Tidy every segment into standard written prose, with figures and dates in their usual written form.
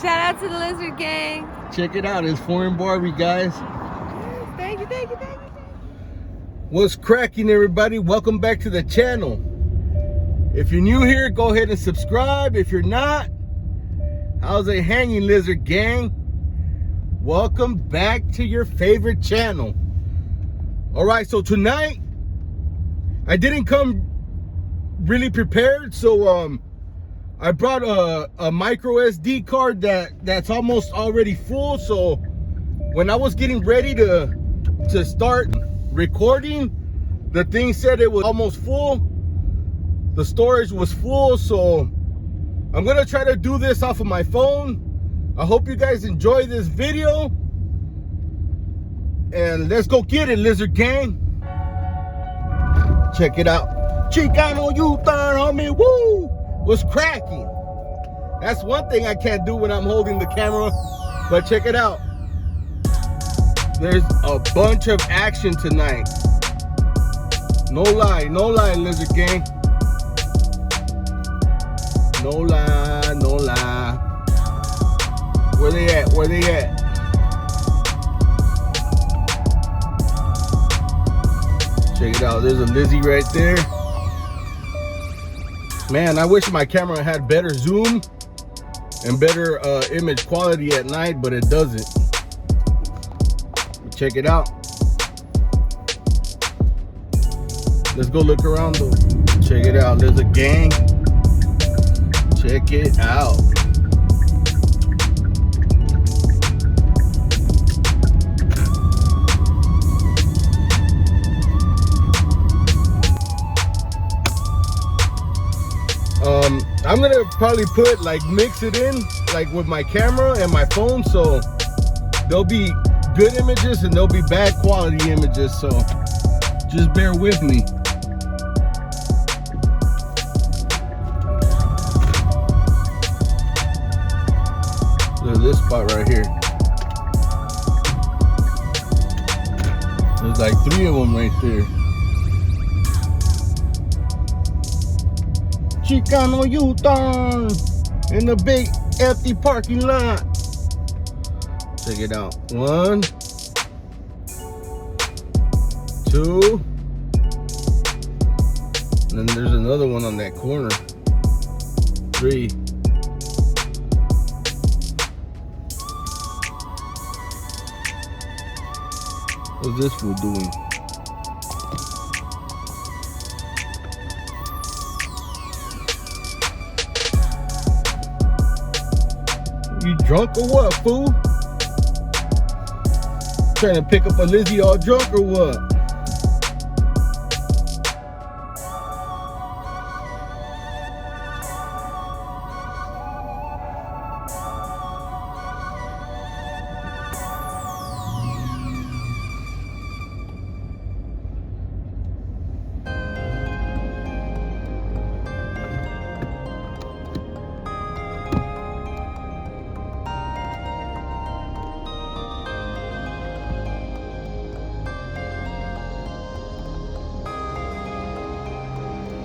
Shout out to the Lizard Gang. Check it out, it's Foreign Barbie, guys. Thank you. What's cracking, everybody? Welcome back to the channel. If you're new here, go ahead and subscribe. If you're not, how's it hanging, Lizard Gang? Welcome back to your favorite channel. All right, so tonight I didn't come really prepared, so I brought a micro SD card that's almost already full. So when I was getting ready to start recording, the thing said it was almost full. The storage was full, so I'm gonna try to do this off of my phone. I hope you guys enjoy this video, and let's go get it, Lizard Gang. Check it out. Chicano U-turn, homie, woo! Was cracking. That's one thing I can't do when I'm holding the camera, but check it out. There's a bunch of action tonight. No lie, Lizard Gang. No lie. Where they at? Check it out, there's a Lizzie right there. Man, I wish my camera had better zoom and better image quality at night, but it doesn't. Check it out. Let's go look around though. Check it out, there's a gang. Check it out. I'm gonna probably mix it in like with my camera and my phone, so there'll be good images and there'll be bad quality images, so just bear with me. Look at this spot right here. There's like 3 of them right there. Chicano U-turn in the big empty parking lot. Check it out. 1, 2, and then there's another one on that corner. 3. What's this fool doing? You drunk or what, fool? Trying to pick up a Lizzie all drunk or what?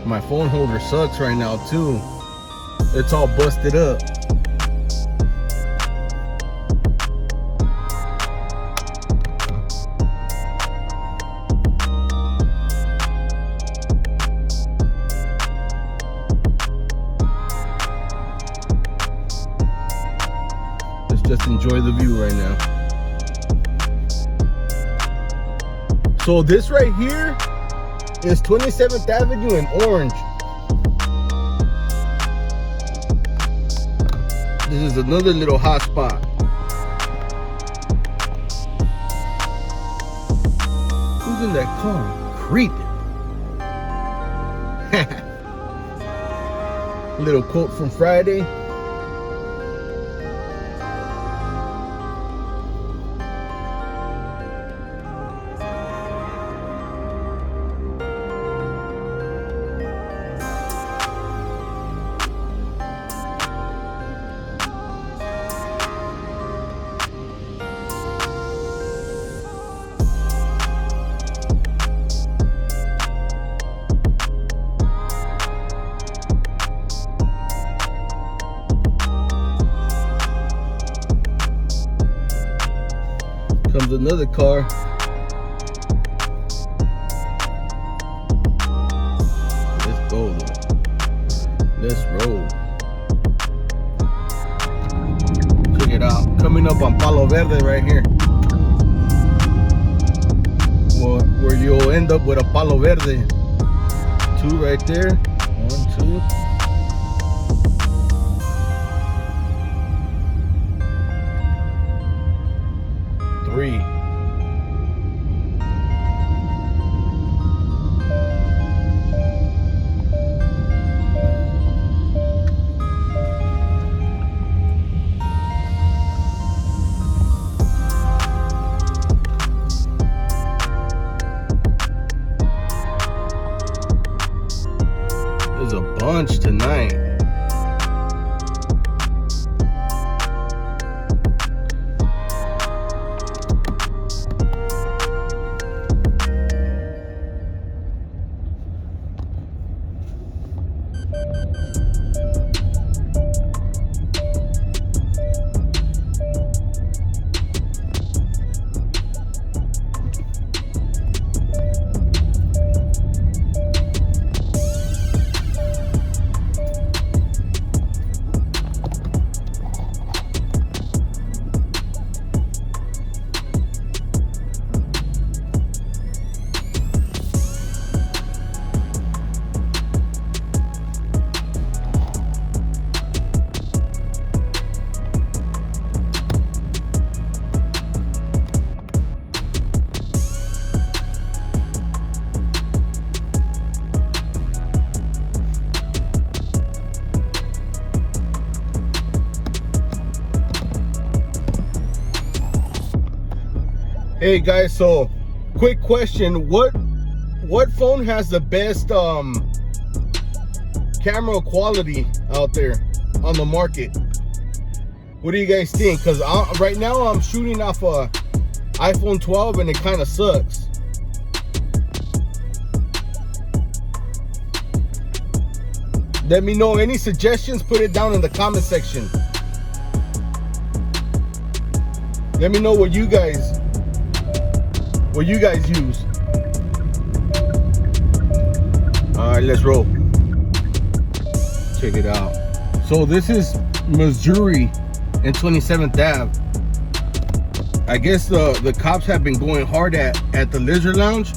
My phone holder sucks right now too. It's all busted up. Let's just enjoy the view right now. So this right here is 27th Avenue in Orange. This is another little hot spot. Who's in that car? Creeping. Little quote from Friday. Comes another car. Let's go though. Let's roll. Check it out. Coming up on Palo Verde right here. Where you'll end up with a Palo Verde. 2 right there. 1, 2. Three. There's a bunch tonight. Hey guys, so quick question, what phone has the best camera quality out there on the market? What do you guys think? Because right now I'm shooting off a iPhone 12 and it kind of sucks. Let me know any suggestions, put it down in the comment section. Let me know what you guys use. All right, let's roll. Check it out. So this is Missouri and 27th Ave. I guess the cops have been going hard at the Lizard Lounge,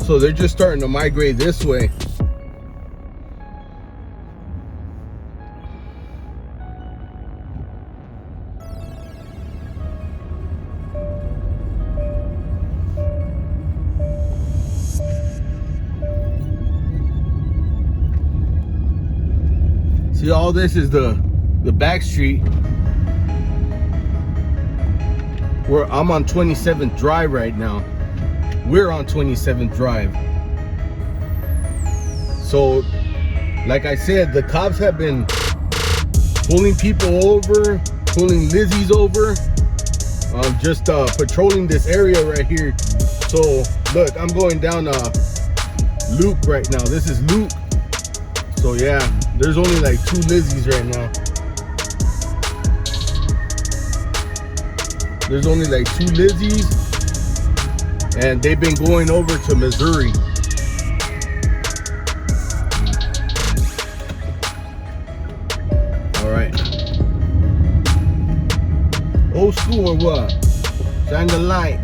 so they're just starting to migrate this way. See, all this is the back street where I'm on 27th Drive right now. We're on 27th Drive. So, like I said, the cops have been pulling people over, pulling Lizzies over, just patrolling this area right here. So, look, I'm going down Luke right now. This is Luke. So yeah, there's only like 2 Lizzies right now. There's only like 2 Lizzies, and they've been going over to Missouri. All right. Old school or what? Shine the light.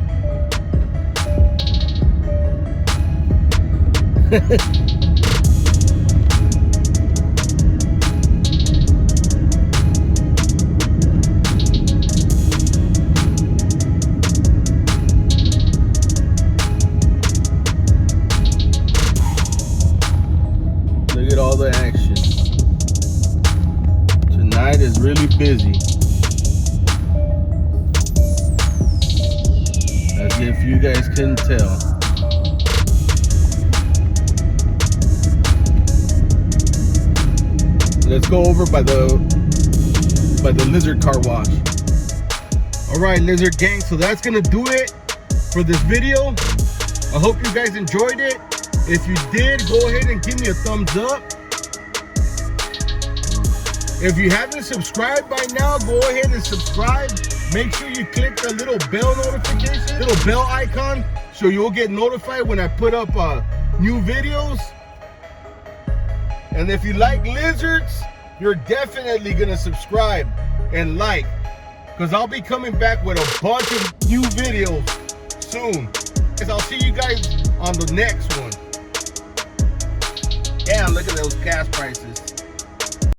All the action tonight is really busy, as if you guys couldn't tell. Let's go over by the Lizard car wash. All right, Lizard gang, so that's gonna do it for this video. I hope you guys enjoyed it. If you did, go ahead and give me a thumbs up. If you haven't subscribed by now, go ahead and subscribe. Make sure you click the little bell notification, little bell icon, so you'll get notified when I put up new videos. And if you like lizards, you're definitely gonna subscribe and like, because I'll be coming back with a bunch of new videos soon. Because I'll see you guys on the next one. Yeah, look at those gas prices.